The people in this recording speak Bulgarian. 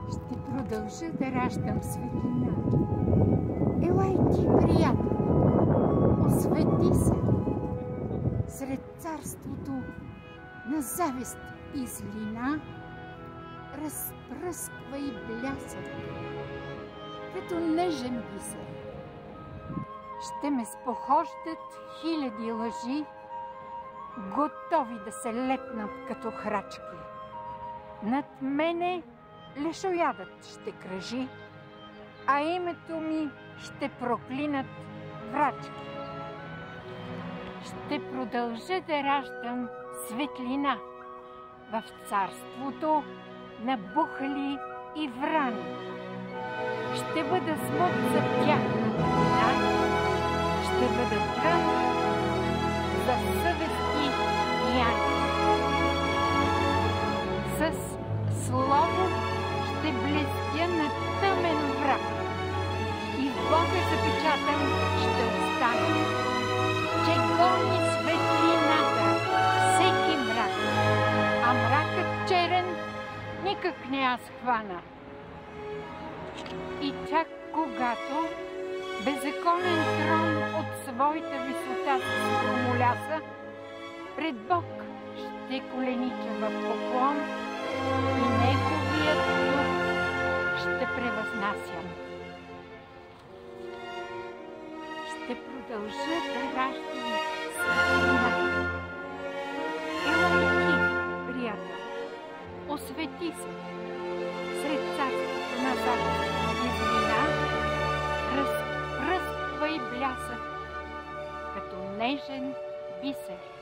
Ще продължа да раждам светлина. Елай ти, приятел, освети се сред царството на завист и злина. Разпръсквай блясък като нежен бисер. Ще ме спохождат хиляди лъжи, готови да се лепнат като храчки. Над мене лешоядът ще кръжи, а името ми ще проклинат врачки. Ще продължа да раждам светлина в царството на бухали и врани. Ще бъда смут за тяхната вина, ще бъда трън за съвести и яни. С слово ще блестя на тъмен враг и в Бога запечатан ще остане, че гони светлината всеки мрак, а мракът черен никак не аз хвана. И чак когато беззаконен трон от своята висота се промоляса, пред Бог ще коленича в поклон и Неговият дух ще превъзнасям. Ще продължа да раждам светлина. Елай ти, приятел, освети се сред царството на завист и злина, разпръсквай блясък като нежен бисер.